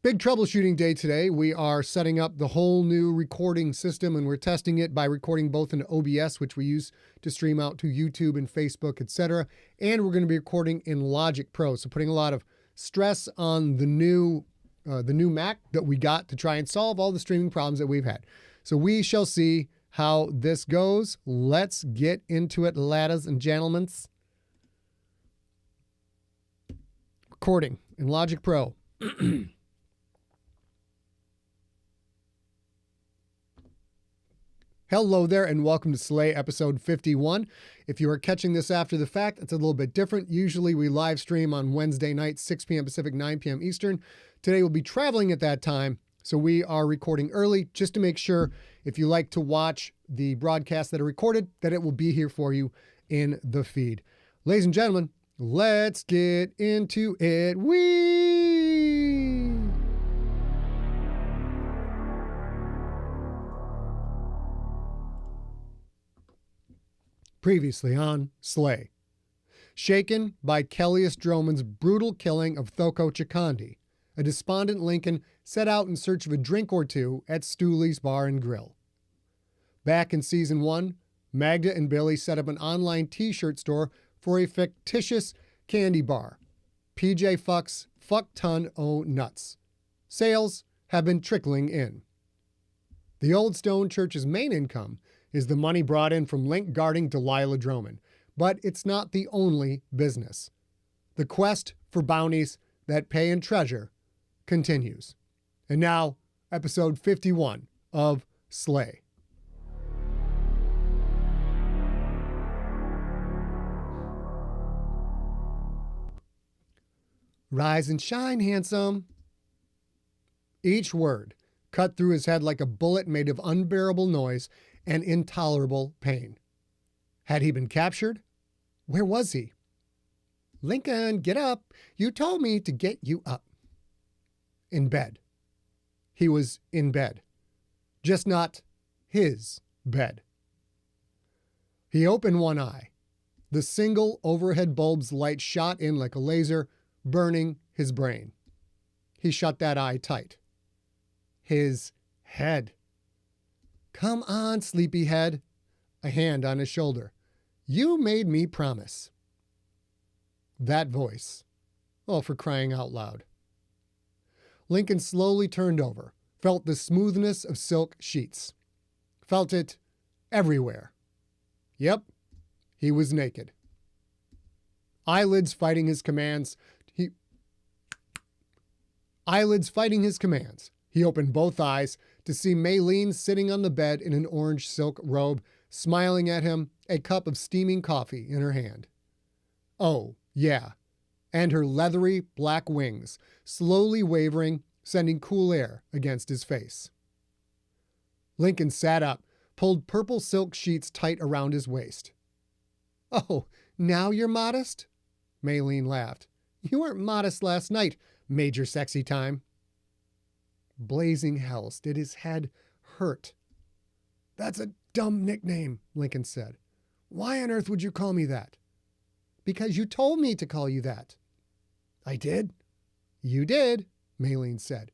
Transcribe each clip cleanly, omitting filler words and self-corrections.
Big troubleshooting day today. We are setting up the whole new recording system, and we're testing it by recording both in OBS, which we use to stream out to YouTube and Facebook, etc. And we're going to be recording in Logic Pro. So putting a lot of stress on the new Mac that we got to try and solve all the streaming problems that we've had. So we shall see how this goes. Let's get into it, ladies and gentlemen. Recording in Logic Pro. Hello there and welcome to Slay episode 51. If you are catching this after the fact, it's a little bit different. Usually we live stream on Wednesday night, 6 p.m. Pacific, 9 p.m. Eastern. Today we'll be traveling at that time, so we are recording early just to make sure if you like to watch the broadcasts that are recorded, that it will be here for you in the feed. Ladies and gentlemen, let's get into it. Previously on Slay. Shaken by Kellius Droman's brutal killing of Thoko Chikondi, a despondent Lincoln set out in search of a drink or two at Stoolie's Bar and Grill. Back in Season 1, Magda and Billy set up an online t-shirt store for a fictitious candy bar. PJ Fuck's Phuq-Ton O Nuts. Sales have been trickling in. The Old Stone Church's main income is the money brought in from Linc guarding Delilah Droman, but it's not the only business. The quest for bounties that pay in treasure continues. And now, episode 51 of Slay. Rise and shine, handsome. Each word cut through his head like a bullet made of unbearable noise and intolerable pain. Had he been captured? Where was he? Lincoln, get up. You told me to get you up. In bed. He was in bed. Just not his bed. He opened one eye. The single overhead bulb's light shot in like a laser, burning his brain. He shut that eye tight. His head. Come on, sleepyhead. A hand on his shoulder. You made me promise. That voice. Oh, for crying out loud. Lincoln slowly turned over, felt the smoothness of silk sheets. Felt it everywhere. Yep, he was naked. Eyelids fighting his commands. He opened both eyes to see Maylene sitting on the bed in an orange silk robe, smiling at him, a cup of steaming coffee in her hand. Oh, yeah, and her leathery black wings, slowly wavering, sending cool air against his face. Lincoln sat up, pulled purple silk sheets tight around his waist. Oh, now you're modest? Maylene laughed. You weren't modest last night, Major Sexy Time. Blazing hells, did his head hurt? That's a dumb nickname, Lincoln said. Why on earth would you call me that? Because you told me to call you that. I did? You did, Maylene said.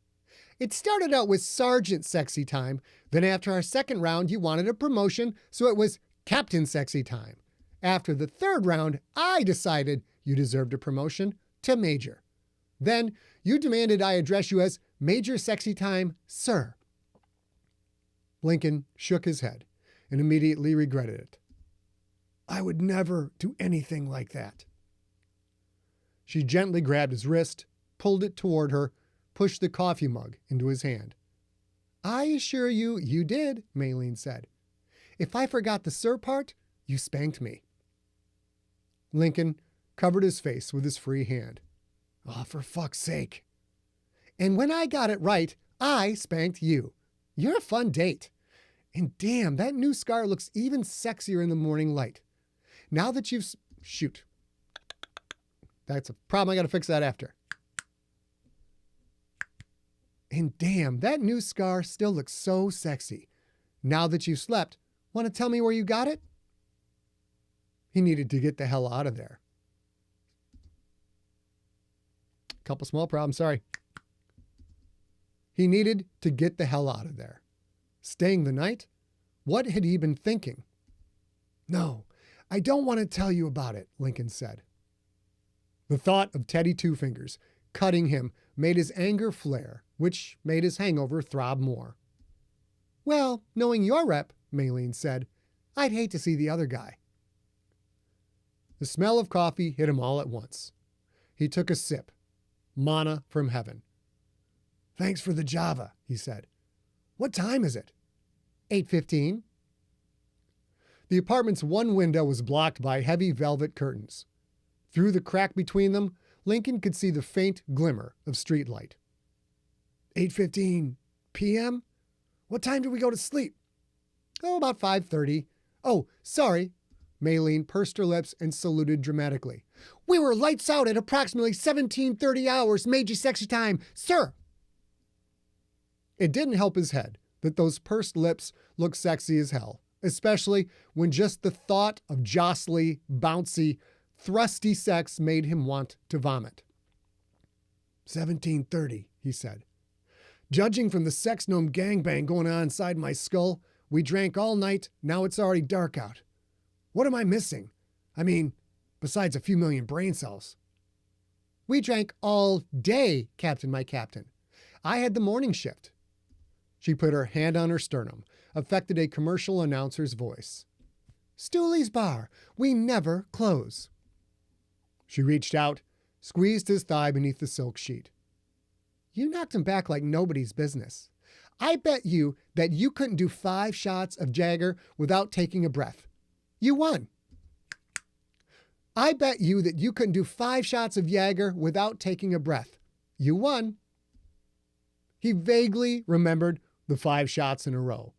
It started out with Sergeant Sexy Time. Then after our second round, you wanted a promotion, so it was Captain Sexy Time. After the third round, I decided you deserved a promotion to Major. Then you demanded I address you as Major Sexy Time, sir. Lincoln shook his head and immediately regretted it. I would never do anything like that. She gently grabbed his wrist, pulled it toward her, pushed the coffee mug into his hand. I assure you, you did, Maylene said. If I forgot the sir part, you spanked me. Lincoln covered his face with his free hand. Oh, for fuck's sake. And when I got it right, I spanked you. You're a fun date. And damn, that new scar looks even sexier in the morning light. Now that you've... Shoot. That's a problem. I got to fix that after. And damn, that new scar still looks so sexy. Now that you've slept, want to tell me where you got it? He needed to get the hell out of there. Couple small problems, sorry. He needed to get the hell out of there. Staying the night? What had he been thinking? No, I don't want to tell you about it, Lincoln said. The thought of Teddy Two Fingers cutting him made his anger flare, which made his hangover throb more. Well, knowing your rep, Maylene said, I'd hate to see the other guy. The smell of coffee hit him all at once. He took a sip. Manna from heaven. Thanks for the Java, he said. What time is it? 8:15. The apartment's one window was blocked by heavy velvet curtains. Through the crack between them, Lincoln could see the faint glimmer of streetlight. 8:15 p.m.? What time did we go to sleep? Oh, about 5:30. Oh, sorry. Maylene pursed her lips and saluted dramatically. We were lights out at approximately 17:30 hours, Meiji sexy time, sir. It didn't help his head that those pursed lips looked sexy as hell, especially when just the thought of jostly, bouncy, thrusty sex made him want to vomit. 17:30, he said. Judging from the sex gnome gangbang going on inside my skull, we drank all night, now it's already dark out. What am I missing? I mean, besides a few million brain cells. We drank all day, Captain, my captain. I had the morning shift. She put her hand on her sternum, affected a commercial announcer's voice. Stoolie's Bar, we never close. She reached out, squeezed his thigh beneath the silk sheet. You knocked him back like nobody's business. I bet you that you couldn't do 5 shots of Jagger without taking a breath. You won. I bet you that you couldn't do 5 shots of Jagger without taking a breath. You won. He vaguely remembered the 5 shots in a row.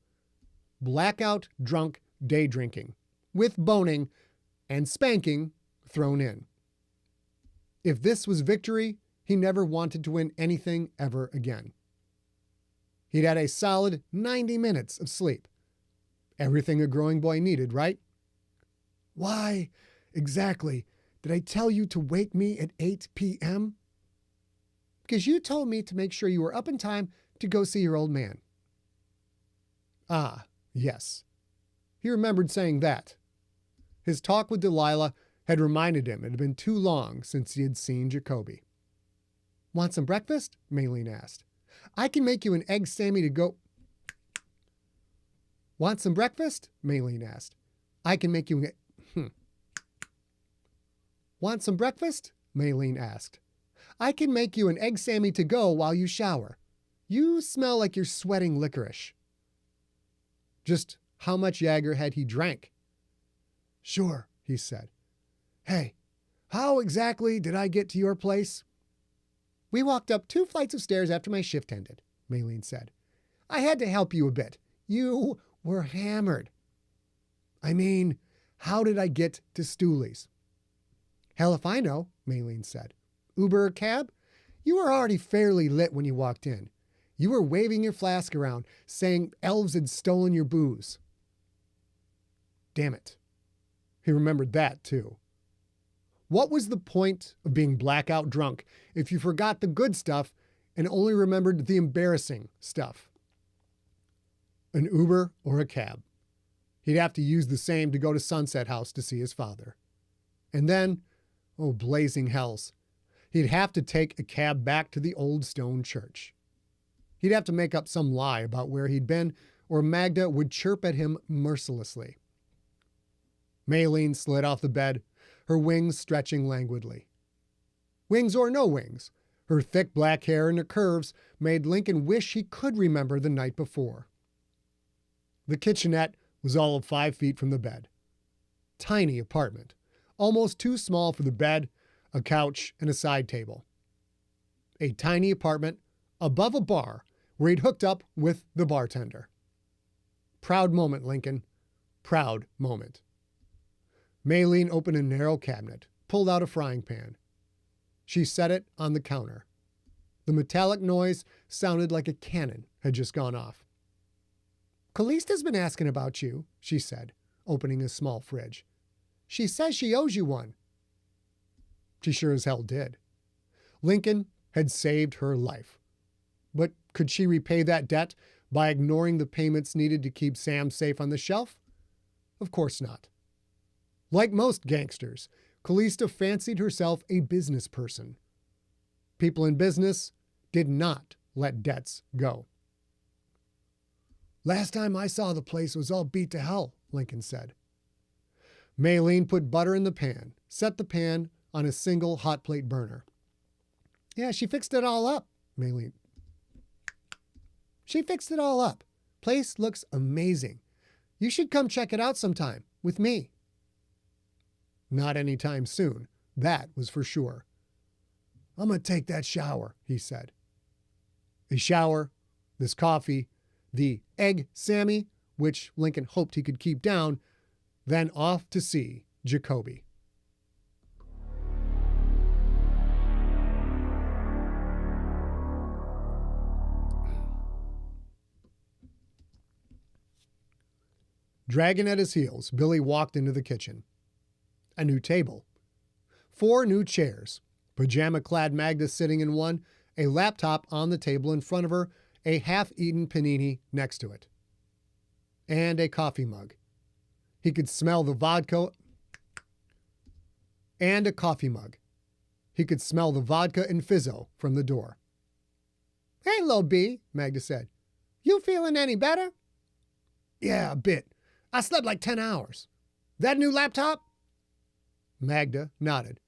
Blackout, drunk, day drinking, with boning and spanking thrown in. If this was victory, he never wanted to win anything ever again. He'd had a solid 90 minutes of sleep. Everything a growing boy needed, right? Why, exactly, did I tell you to wake me at 8 p.m.? Because you told me to make sure you were up in time to go see your old man. Ah, yes. He remembered saying that. His talk with Delilah had reminded him it had been too long since he had seen Jacoby. Want some breakfast? Maylene asked. I can make you an egg Sammy to go. Want some breakfast? Maylene asked. I can make you an Want some breakfast? Maylene asked. I can make you an egg Sammy to go while you shower. You smell like you're sweating licorice. Just how much Jagger had he drank? Sure, he said. Hey, how exactly did I get to your place? We walked up 2 flights of stairs after my shift ended, Maylene said. I had to help you a bit. You were hammered. I mean, how did I get to Stoolie's? Hell if I know, Maylene said. Uber or cab? You were already fairly lit when you walked in. You were waving your flask around, saying elves had stolen your booze. Damn it. He remembered that, too. What was the point of being blackout drunk if you forgot the good stuff and only remembered the embarrassing stuff? An Uber or a cab. He'd have to use the same to go to Sunset House to see his father. And then, oh, blazing hells, he'd have to take a cab back to the old stone church. He'd have to make up some lie about where he'd been, or Magda would chirp at him mercilessly. Maylene slid off the bed, her wings stretching languidly. Wings or no wings, her thick black hair and her curves made Lincoln wish he could remember the night before. The kitchenette was all of 5 feet from the bed. Tiny apartment, almost too small for the bed, a couch, and a side table. A tiny apartment above a bar where he'd hooked up with the bartender. Proud moment, Lincoln. Proud moment. Maylene opened a narrow cabinet, pulled out a frying pan. She set it on the counter. The metallic noise sounded like a cannon had just gone off. Callista's been asking about you, she said, opening a small fridge. She says she owes you one. She sure as hell did. Lincoln had saved her life. But could she repay that debt by ignoring the payments needed to keep Sam safe on the shelf? Of course not. Like most gangsters, Callista fancied herself a business person. People in business did not let debts go. Last time I saw the place was all beat to hell, Lincoln said. Maylene put butter in the pan, set the pan on a single hot plate burner. Yeah, she fixed it all up, Maylene. She fixed it all up. Place looks amazing. You should come check it out sometime with me. Not anytime soon. That was for sure. I'm going to take that shower, he said. A shower, this coffee, the egg Sammy, which Lincoln hoped he could keep down, then off to see Jacoby. Dragging at his heels, Billy walked into the kitchen. A new table. 4 new chairs. Pajama-clad Magda sitting in one, a laptop on the table in front of her, a half-eaten panini next to it. And a coffee mug. He could smell the vodka. And a coffee mug. He could smell the vodka and fizzo from the door. Hey, little B, Magda said. You feeling any better? Yeah, a bit. I slept like 10 hours. That new laptop? Magda nodded.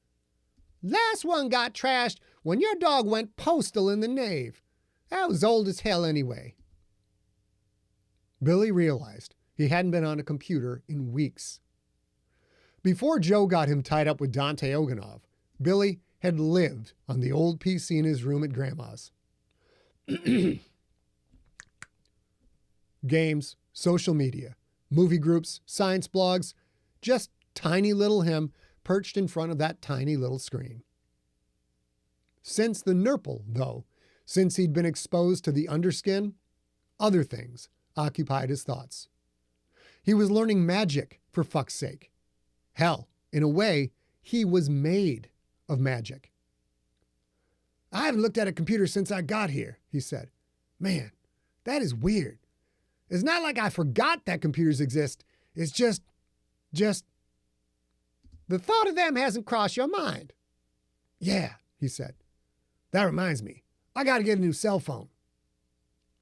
Last one got trashed when your dog went postal in the nave. That was old as hell anyway. Billy realized he hadn't been on a computer in weeks. Before Joe got him tied up with Dante Oganov, Billy had lived on the old PC in his room at Grandma's. Games, social media, movie groups, science blogs, just tiny little him perched in front of that tiny little screen. Since the Nurple, though, since he'd been exposed to the underskin, other things occupied his thoughts. He was learning magic, for fuck's sake. Hell, in a way, he was made of magic. I haven't looked at a computer since I got here, he said. Man, that is weird. It's not like I forgot that computers exist. It's just, the thought of them hasn't crossed your mind. Yeah, he said. That reminds me. I got to get a new cell phone.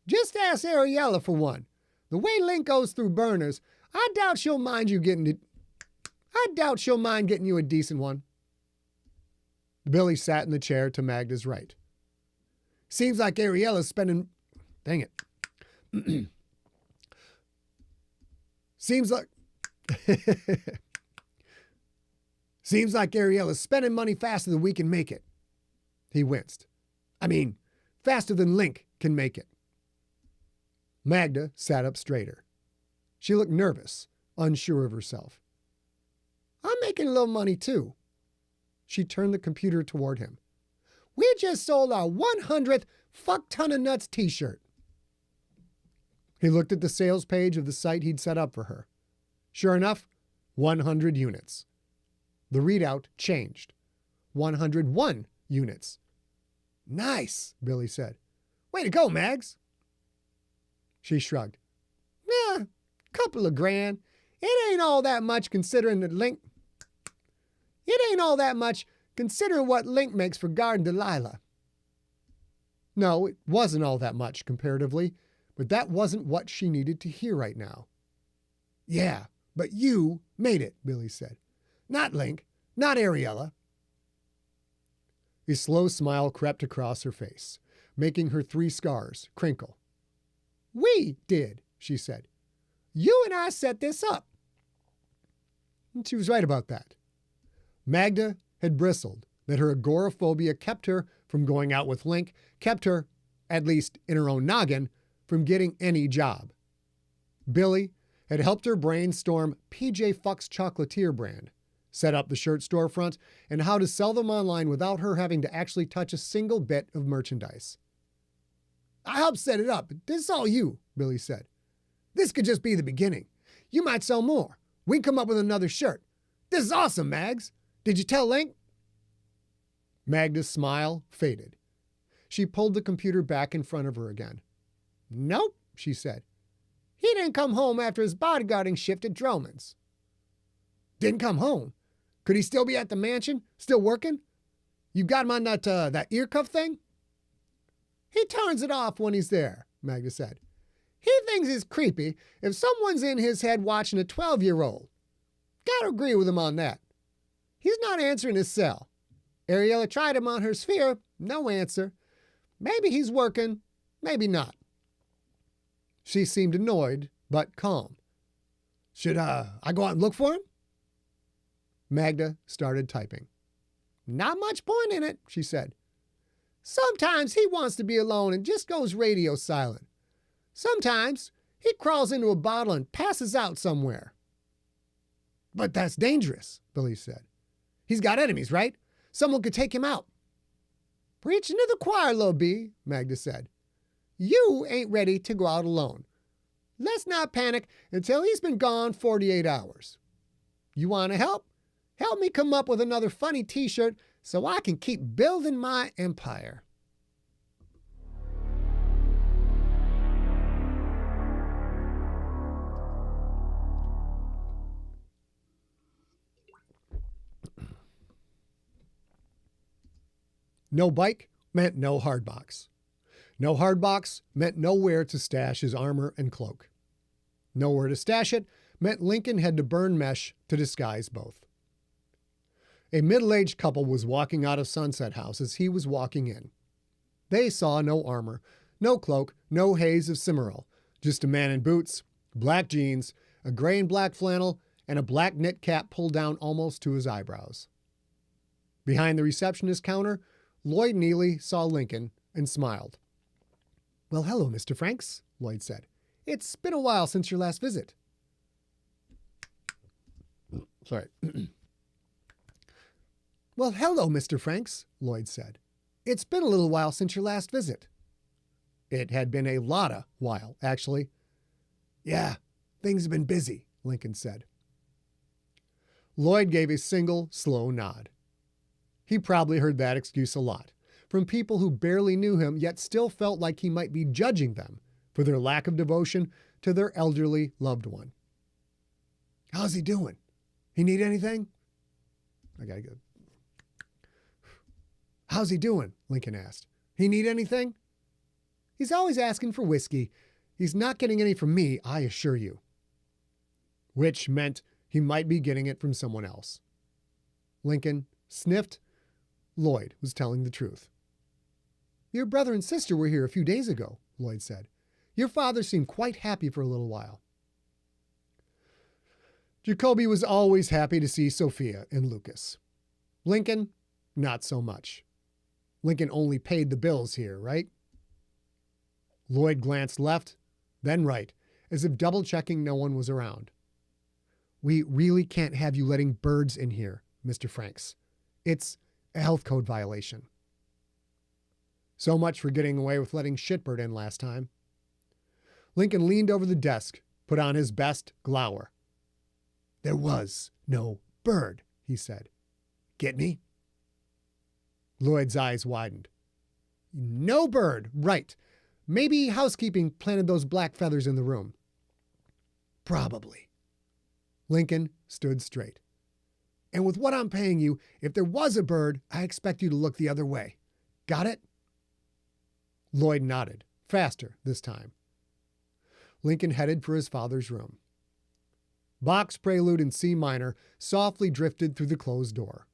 Just ask Ariella for one. The way Linc goes through burners, I doubt she'll mind getting you a decent one. Billy sat in the chair to Magda's right. Seems like Ariella's spending... Dang it. Seems like Ariella's spending money faster than we can make it. He winced. I mean, faster than Linc can make it. Magda sat up straighter. She looked nervous, unsure of herself. I'm making a little money too. She turned the computer toward him. We just sold our 100th Phuq-Ton of Nuts t-shirt. He looked at the sales page of the site he'd set up for her. Sure enough, 100 units. The readout changed. 101 units. Nice, Billy said. Way to go, Mags. She shrugged. Nah, couple of grand. It ain't all that much considering what Linc makes for guarding Delilah. No, it wasn't all that much comparatively, but that wasn't what she needed to hear right now. Yeah, but you made it, Billy said. Not Linc, not Ariella. A slow smile crept across her face, making her 3 scars crinkle. We did, she said. You and I set this up. And she was right about that. Magda had bristled that her agoraphobia kept her from going out with Linc, kept her, at least in her own noggin, from getting any job. Billy had helped her brainstorm PJ Fuck's Chocolatier brand, set up the shirt storefront, and how to sell them online without her having to actually touch a single bit of merchandise. I helped set it up, but this is all you, Billy said. This could just be the beginning. You might sell more. We can come up with another shirt. This is awesome, Mags. Did you tell Linc? Magda's smile faded. She pulled the computer back in front of her again. Nope, she said. He didn't come home after his bodyguarding shift at Droman's. Didn't come home? Could he still be at the mansion? Still working? You got him on that ear cuff thing? He turns it off when he's there, Magda said. He thinks it's creepy if someone's in his head watching a 12-year-old. Gotta agree with him on that. He's not answering his cell. Ariella tried him on her sphere, no answer. Maybe he's working, maybe not. She seemed annoyed, but calm. Should I go out and look for him? Magda started typing. Not much point in it, she said. Sometimes he wants to be alone and just goes radio silent. Sometimes he crawls into a bottle and passes out somewhere. But that's dangerous, Billy said. He's got enemies, right? Someone could take him out. Preaching to the choir, Lil B, Magda said. You ain't ready to go out alone. Let's not panic until he's been gone 48 hours. You want to help? Help me come up with another funny t-shirt so I can keep building my empire. No bike meant no hard box. No hard box meant nowhere to stash his armor and cloak. Nowhere to stash it meant Lincoln had to burn mesh to disguise both. A middle-aged couple was walking out of Sunset House as he was walking in. They saw no armor, no cloak, no haze of Cimmeral, just a man in boots, black jeans, a gray and black flannel, and a black knit cap pulled down almost to his eyebrows. Behind the receptionist counter, Lloyd Neely saw Lincoln and smiled. Well, hello, Mr. Franks, Lloyd said. It's been a while since your last visit. Sorry. Well, hello, Mr. Franks, Lloyd said. It's been a little while since your last visit. It had been a lotta while, actually. Yeah, things have been busy, Lincoln said. Lloyd gave a single, slow nod. He probably heard that excuse a lot, from people who barely knew him yet still felt like he might be judging them for their lack of devotion to their elderly loved one. How's he doing? He need anything? I gotta go. How's he doing? Lincoln asked. He need anything? He's always asking for whiskey. He's not getting any from me, I assure you. Which meant he might be getting it from someone else. Lincoln sniffed. Lloyd was telling the truth. Your brother and sister were here a few days ago, Lloyd said. Your father seemed quite happy for a little while. Jacoby was always happy to see Sophia and Lucas. Lincoln, not so much. Lincoln only paid the bills here, right? Lloyd glanced left, then right, as if double-checking no one was around. We really can't have you letting birds in here, Mr. Franks. It's a health code violation. So much for getting away with letting Shitbird in last time. Lincoln leaned over the desk, put on his best glower. There was no bird, he said. Get me? Lloyd's eyes widened. No bird, right. Maybe housekeeping planted those black feathers in the room. Probably. Lincoln stood straight. And with what I'm paying you, if there was a bird, I expect you to look the other way. Got it? Lloyd nodded, faster this time. Lincoln headed for his father's room. Bach's prelude in C minor softly drifted through the closed door.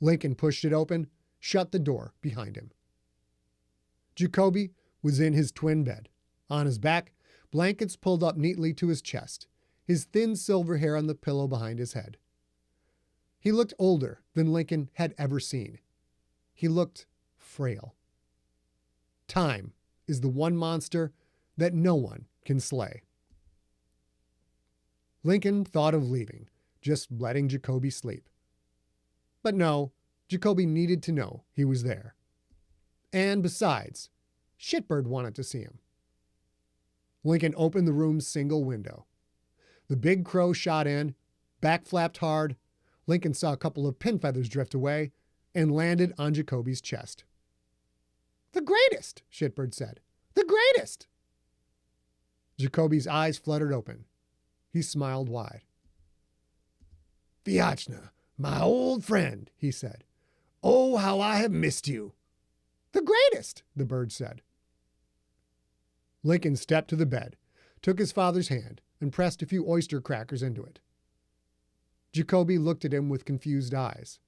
Lincoln pushed it open, shut the door behind him. Jacoby was in his twin bed. On his back, blankets pulled up neatly to his chest, his thin silver hair on the pillow behind his head. He looked older than Lincoln had ever seen. He looked frail. Time is the one monster that no one can slay. Lincoln thought of leaving, just letting Jacoby sleep. But no, Jacoby needed to know he was there. And besides, Shitbird wanted to see him. Lincoln opened the room's single window. The big crow shot in, back flapped hard. Lincoln saw a couple of pin feathers drift away and landed on Jacoby's chest. The greatest, Shitbird said. The greatest. Jacoby's eyes fluttered open. He smiled wide. Fiachna, my old friend, he said. Oh, how I have missed you. The greatest, the bird said. Lincoln stepped to the bed, took his father's hand, and pressed a few oyster crackers into it. Jacoby looked at him with confused eyes.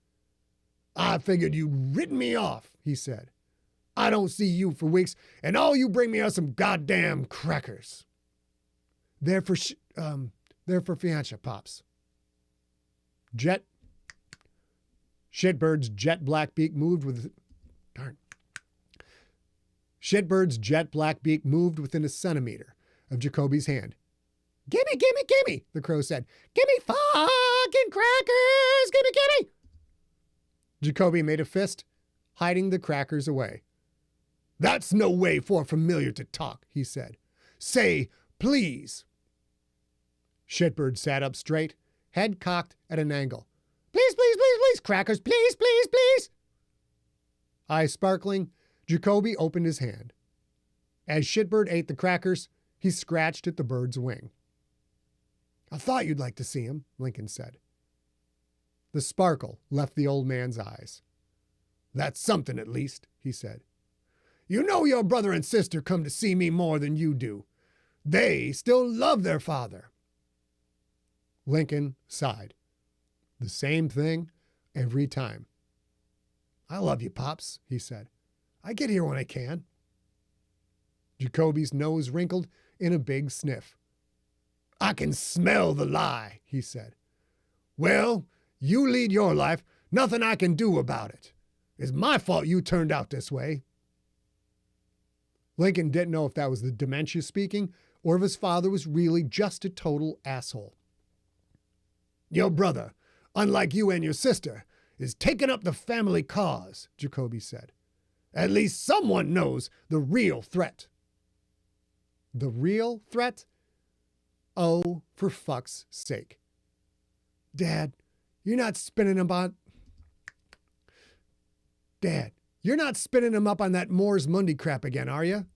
I figured you'd written me off, he said. I don't see you for weeks, and all you bring me are some goddamn crackers. They're for fiancha, Pops. Shitbird's jet black beak moved within a centimeter of Jacoby's hand. Gimme, gimme, gimme, the crow said. Gimme fucking crackers, gimme, gimme. Jacoby made a fist, hiding the crackers away. That's no way for a familiar to talk, he said. Say, please. Shitbird sat up straight, head cocked at an angle. Please, please, please, please, crackers, please, please, please. Eyes sparkling, Jacoby opened his hand. As Shitbird ate the crackers, he scratched at the bird's wing. I thought you'd like to see him, Lincoln said. The sparkle left the old man's eyes. That's something at least, he said. You know your brother and sister come to see me more than you do. They still love their father. Lincoln sighed. The same thing every time. I love you, Pops, he said. I get here when I can. Jacoby's nose wrinkled in a big sniff. I can smell the lie, he said. Well, you lead your life. Nothing I can do about it. It's my fault you turned out this way. Lincoln didn't know if that was the dementia speaking or if his father was really just a total asshole. Your brother, unlike you and your sister, is taking up the family cause, Jacoby said. At least someone knows the real threat. The real threat? Oh, for fuck's sake. Dad, you're not spinning him up on that Moore's Monday crap again, are you?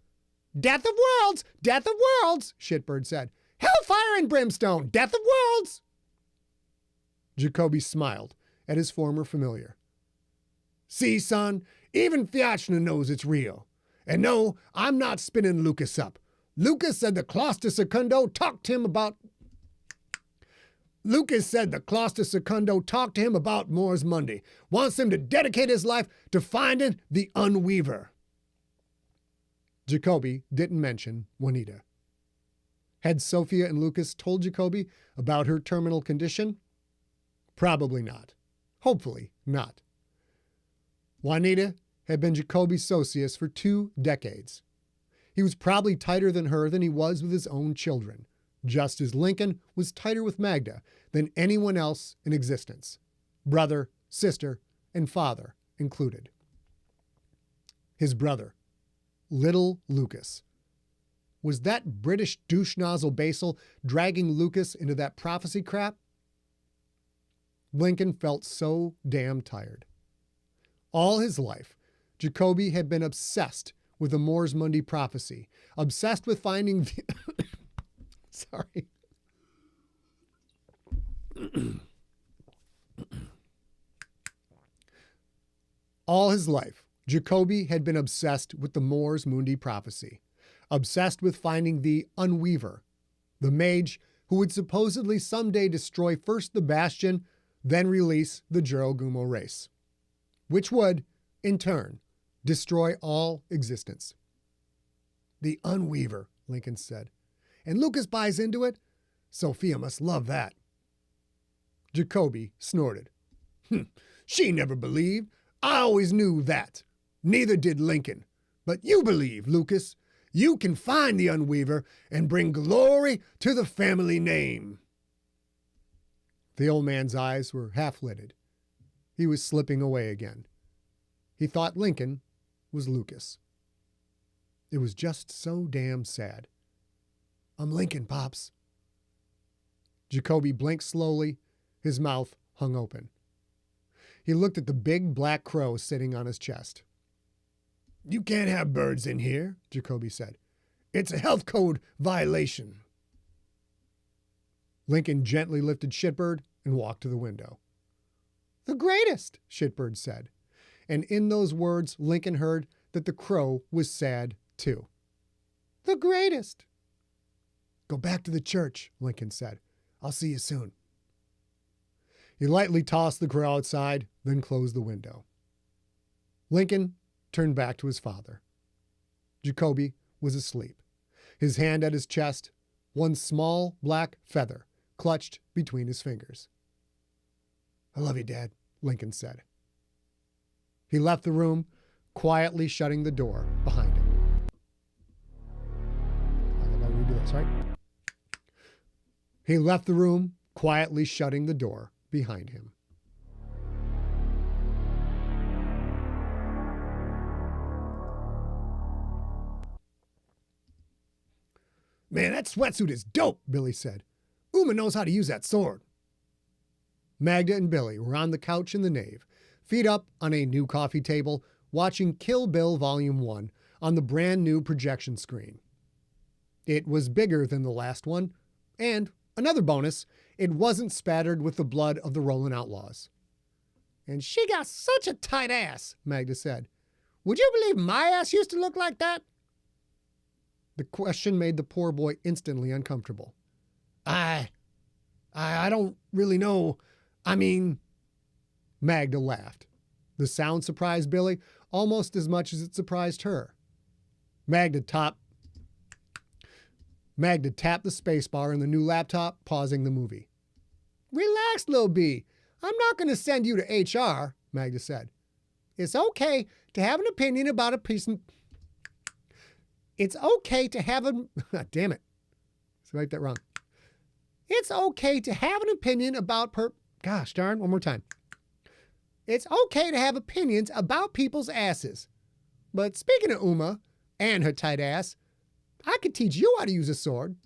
Death of worlds! Death of worlds! Shitbird said. Hellfire and brimstone! Death of worlds! Jacoby smiled at his former familiar. See, son, even Fiachna knows it's real. And no, I'm not spinning Lucas up. Lucas said the Clauster Secundo talked to him about Moore's Monday. Wants him to dedicate his life to finding the Unweaver. Jacoby didn't mention Juanita. Had Sophia and Lucas told Jacoby about her terminal condition? Probably not. Hopefully not. Juanita had been Jacoby's socius for 2 decades. He was probably tighter than her than he was with his own children, just as Lincoln was tighter with Magda than anyone else in existence, brother, sister, and father included. His brother, little Lucas. Was that British douche nozzle Basil dragging Lucas into that prophecy crap? Lincoln felt so damn tired. All his life, Jacoby had been obsessed with the Moore's Monday prophecy, obsessed with finding the sorry. All his life, Jacoby had been obsessed with the Moore's Monday prophecy, obsessed with finding the Unweaver, the mage who would supposedly someday destroy first the Bastion, then release the Juro-Gumo race, which would, in turn, destroy all existence. The Unweaver, Lincoln said. And Lucas buys into it? Sophia must love that. Jacoby snorted. She never believed. I always knew that. Neither did Lincoln. But you believe, Lucas. You can find the Unweaver and bring glory to the family name. The old man's eyes were half-lidded. He was slipping away again. He thought Lincoln was Lucas. It was just so damn sad. I'm Lincoln, Pops. Jacoby blinked slowly. His mouth hung open. He looked at the big black crow sitting on his chest. You can't have birds in here, Jacoby said. It's a health code violation. Lincoln gently lifted Shitbird and walked to the window. The greatest, Shitbird said. And in those words, Lincoln heard that the crow was sad too. The greatest. Go back to the church, Lincoln said. I'll see you soon. He lightly tossed the crow outside, then closed the window. Lincoln turned back to his father. Jacoby was asleep, his hand at his chest, one small black feather clutched between his fingers. I love you, Dad, Lincoln said. He left the room, quietly shutting the door behind him. I gotta redo this, right? He left the room, quietly shutting the door behind him. Man, that sweatsuit is dope, Billy said. Uma knows how to use that sword. Magda and Billy were on the couch in the nave, feet up on a new coffee table, watching Kill Bill Volume 1 on the brand new projection screen. It was bigger than the last one, and, another bonus, it wasn't spattered with the blood of the Rollin' Outlaws. And she got such a tight ass, Magda said. Would you believe my ass used to look like that? The question made the poor boy instantly uncomfortable. I don't really know. I mean, Magda laughed. The sound surprised Billy almost as much as it surprised her. Magda tapped the spacebar in the new laptop, pausing the movie. Relax, Lil B. I'm not going to send you to HR, Magda said. It's okay to have an opinion about a piece of... It's okay to have a... Damn it. Let's write that wrong. It's okay to have an opinion about Gosh darn, one more time. It's okay to have opinions about people's asses. But speaking of Uma and her tight ass, I could teach you how to use a sword.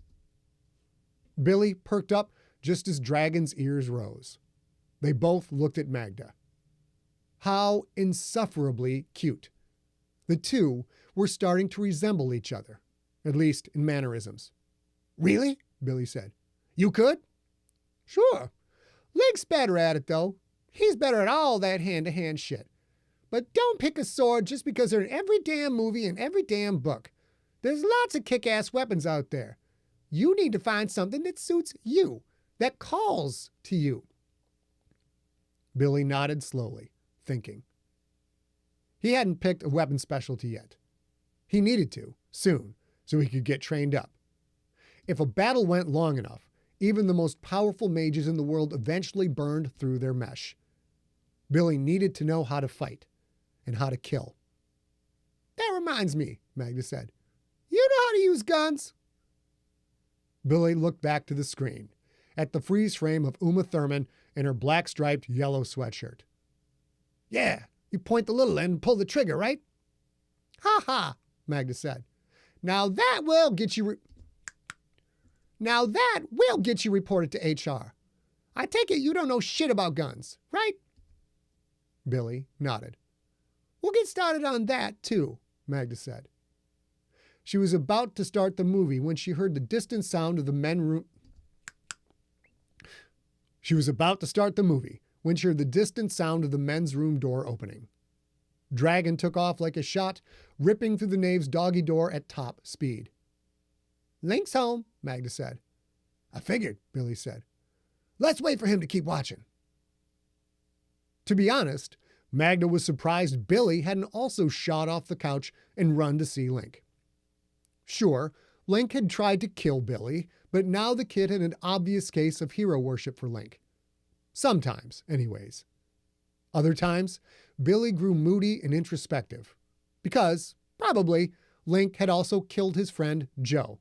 Billy perked up just as Dragon's ears rose. They both looked at Magda. How insufferably cute. The two were starting to resemble each other, at least in mannerisms. Really? Billy said. You could? Sure. Linc's better at it, though. He's better at all that hand-to-hand shit. But don't pick a sword just because they're in every damn movie and every damn book. There's lots of kick-ass weapons out there. You need to find something that suits you, that calls to you. Billy nodded slowly, thinking. He hadn't picked a weapon specialty yet. He needed to, soon, so he could get trained up. If a battle went long enough, even the most powerful mages in the world eventually burned through their mesh. Billy needed to know how to fight and how to kill. That reminds me, Magda said. You know how to use guns? Billy looked back to the screen, at the freeze frame of Uma Thurman in her black-striped yellow sweatshirt. Yeah, you point the little end and pull the trigger, right? Ha ha, Magda said. Now that will get you reported to HR. I take it you don't know shit about guns, right? Billy nodded. We'll get started on that, too, Magda said. She was about to start the movie when she heard the distant sound of the men's room door opening. Dragon took off like a shot, ripping through the nave's doggy door at top speed. Linc's home, Magda said. I figured, Billy said. Let's wait for him to keep watching. To be honest, Magda was surprised Billy hadn't also shot off the couch and run to see Linc. Sure, Linc had tried to kill Billy, but now the kid had an obvious case of hero worship for Linc. Sometimes, anyways. Other times, Billy grew moody and introspective. Because, probably, Linc had also killed his friend Joe.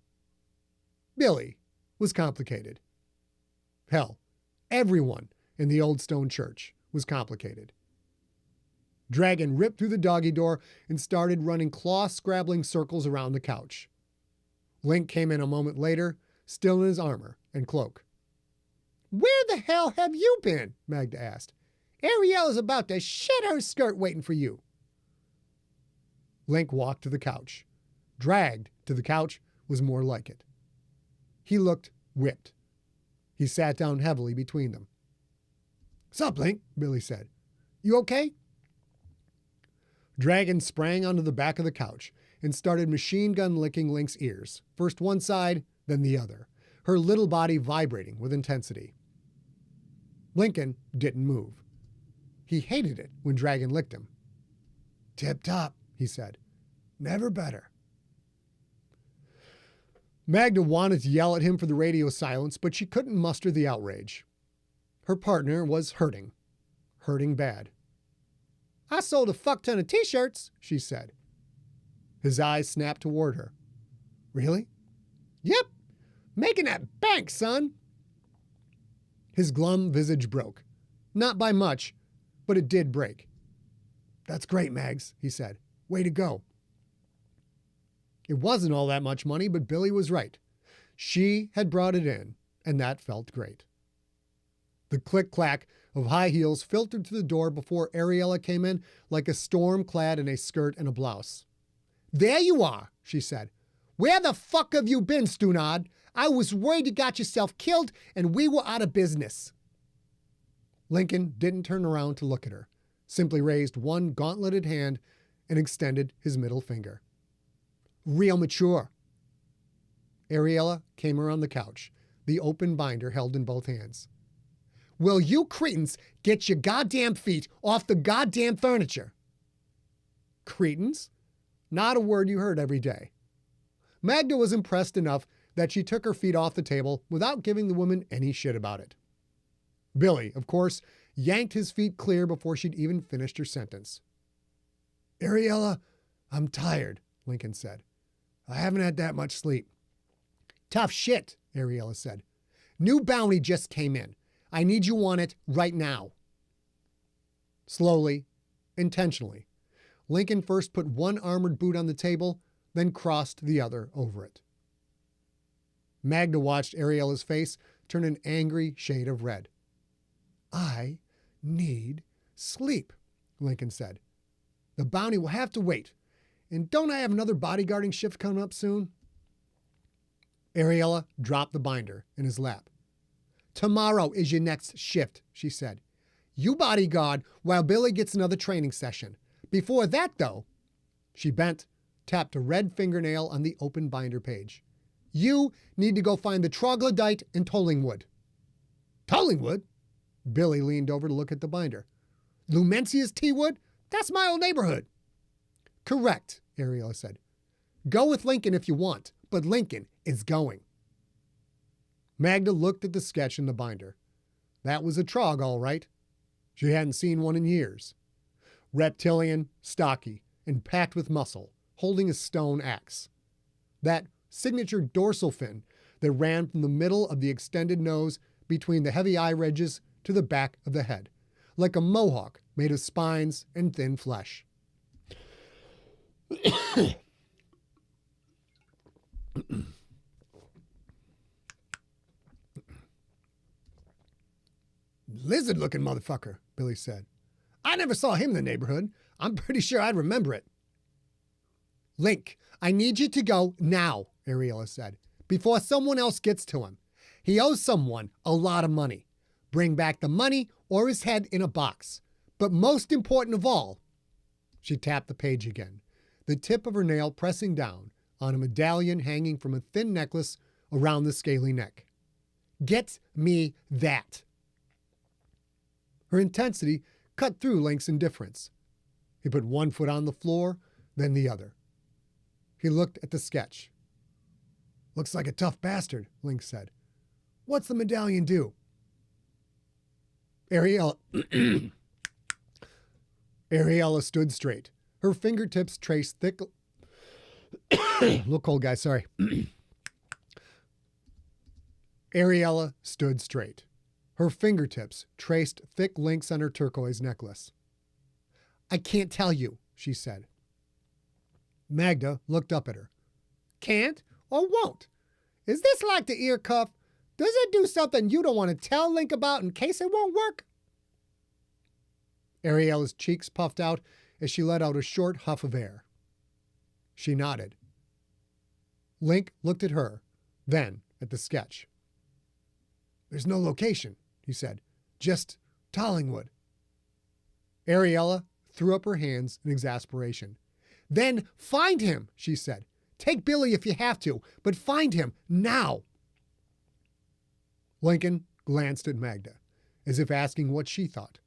Billy was complicated. Hell, everyone in the old stone church was complicated. Dragon ripped through the doggy door and started running claw-scrabbling circles around the couch. Linc came in a moment later, still in his armor and cloak. Where the hell have you been? Magda asked. Ariel is about to shit her skirt waiting for you. Linc walked to the couch. Dragged to the couch was more like it. He looked whipped. He sat down heavily between them. "Sup, Linc?" Billy said. "You okay?" Dragon sprang onto the back of the couch and started machine gun licking Linc's ears, first one side, then the other, her little body vibrating with intensity. Lincoln didn't move. He hated it when Dragon licked him. "Tip-top," he said. "Never better." Magda wanted to yell at him for the radio silence, but she couldn't muster the outrage. Her partner was hurting. Hurting bad. "I sold a fuck-ton of t-shirts," she said. His eyes snapped toward her. "Really?" "Yep. Making that bank, son." His glum visage broke. Not by much, but it did break. "That's great, Mags," he said. "Way to go." It wasn't all that much money, but Billy was right. She had brought it in, and that felt great. The click-clack of high heels filtered through the door before Ariella came in like a storm clad in a skirt and a blouse. "There you are," she said. "Where the fuck have you been, Stoonard? I was worried you got yourself killed and we were out of business." Lincoln didn't turn around to look at her, simply raised one gauntleted hand and extended his middle finger. "Real mature." Ariella came around the couch, the open binder held in both hands. "Will you cretins get your goddamn feet off the goddamn furniture?" Cretins? Not a word you heard every day. Magda was impressed enough that she took her feet off the table without giving the woman any shit about it. Billy, of course, yanked his feet clear before she'd even finished her sentence. "Ariella, I'm tired," Lincoln said. "I haven't had that much sleep." "Tough shit," Ariella said. "New bounty just came in. I need you on it right now." Slowly, intentionally, Lincoln first put one armored boot on the table, then crossed the other over it. Magda watched Ariella's face turn an angry shade of red. "I need sleep," Lincoln said. "The bounty will have to wait. And don't I have another bodyguarding shift coming up soon?" Ariella dropped the binder in his lap. "Tomorrow is your next shift," she said. "You bodyguard while Billy gets another training session. Before that, though," she bent, tapped a red fingernail on the open binder page. "You need to go find the troglodyte in Tollingwood." "Tollingwood?" Billy leaned over to look at the binder. "Lumencia's T-Wood? That's my old neighborhood." "Correct," Ariella said. "Go with Lincoln if you want, but Lincoln is going." Magda looked at the sketch in the binder. That was a trog, all right. She hadn't seen one in years. Reptilian, stocky, and packed with muscle, holding a stone axe. That signature dorsal fin that ran from the middle of the extended nose between the heavy eye ridges to the back of the head, like a mohawk made of spines and thin flesh. "Lizard-looking motherfucker," Billy said. "I never saw him in the neighborhood. I'm pretty sure I'd remember it." "Linc, I need you to go now," Ariella said, "before someone else gets to him. He owes someone a lot of money. Bring back the money or his head in a box. But most important of all," she tapped the page again, the tip of her nail pressing down on a medallion hanging from a thin necklace around the scaly neck. "Get me that." Her intensity cut through Linc's indifference. He put one foot on the floor, then the other. He looked at the sketch. "Looks like a tough bastard," Linc said. "What's the medallion do?" Ariella stood straight. Her fingertips traced thick... Little cold guy, sorry. Ariella stood straight. Her fingertips traced thick links on her turquoise necklace. "I can't tell you," she said. Magda looked up at her. "Can't or won't? Is this like the ear cuff? Does it do something you don't want to tell Linc about in case it won't work?" Ariella's cheeks puffed out as she let out a short huff of air. She nodded. Linc looked at her, then at the sketch. There's no location, he said. Just Tollingwood. Ariella threw up her hands in exasperation. Then find him, she said. Take Billy if you have to, but find him now. Lincoln glanced at Magda, as if asking what she thought.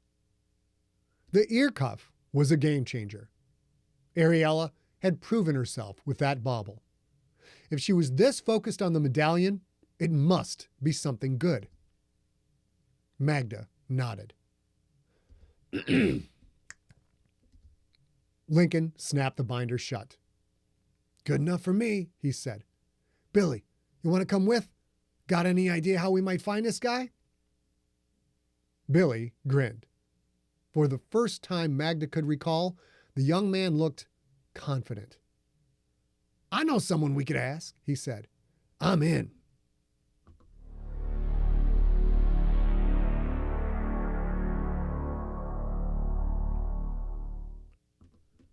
The ear cuff was a game changer. Ariella had proven herself with that bauble. If she was this focused on the medallion, it must be something good. Magda nodded. Lincoln snapped the binder shut. Good enough for me, he said. Billy, you want to come with? Got any idea how we might find this guy? Billy grinned. For the first time Magda could recall, the young man looked confident. I know someone we could ask, he said. I'm in.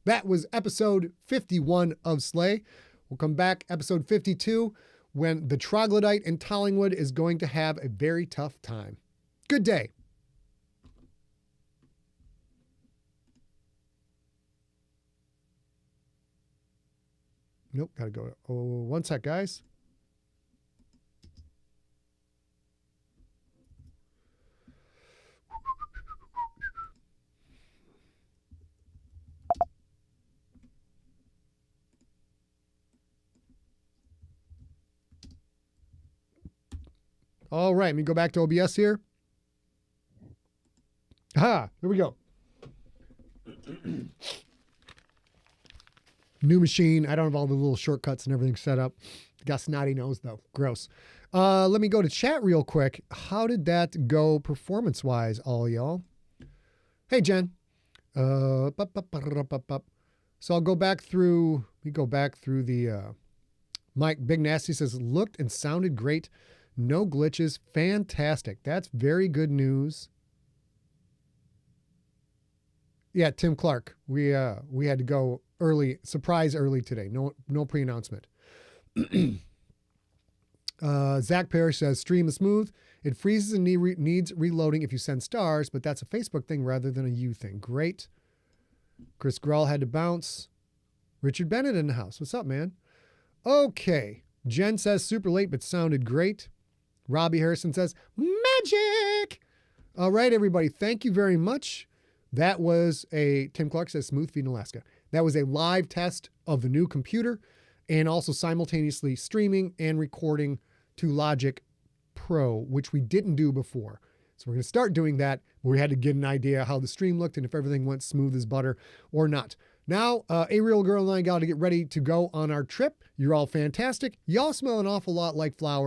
That was episode 51 of Slay. We'll come back episode 52 when the troglodyte in Tollingwood is going to have a very tough time. Good day. Nope, gotta go. Oh, one sec, guys. All right, let me go back to OBS here. Here we go. New machine. I don't have all the little shortcuts and everything set up. Got snotty nose though. Gross. Let me go to chat real quick. How did that go performance-wise, all y'all? Hey, Jen. So I'll go back through. We go back through the. Mike Big Nasty says looked and sounded great. No glitches. Fantastic. That's very good news. Yeah, Tim Clark. We had to go early, surprise early today. No pre-announcement. Zach Parrish says stream is smooth. It freezes and needs reloading if you send stars, but that's a Facebook thing rather than a you thing. Great. Chris Grell had to bounce. Richard Bennett in the house. What's up, man? Okay. Jen says super late, but sounded great. Robbie Harrison says magic. All right, everybody. Thank you very much. That was Tim Clark says smooth feed in Alaska. That was a live test of the new computer and also simultaneously streaming and recording to Logic Pro, which we didn't do before. So we're going to start doing that. We had to get an idea how the stream looked and if everything went smooth as butter or not. Now, Ariel Girl and I got to get ready to go on our trip. You're all fantastic. Y'all smell an awful lot like flowers.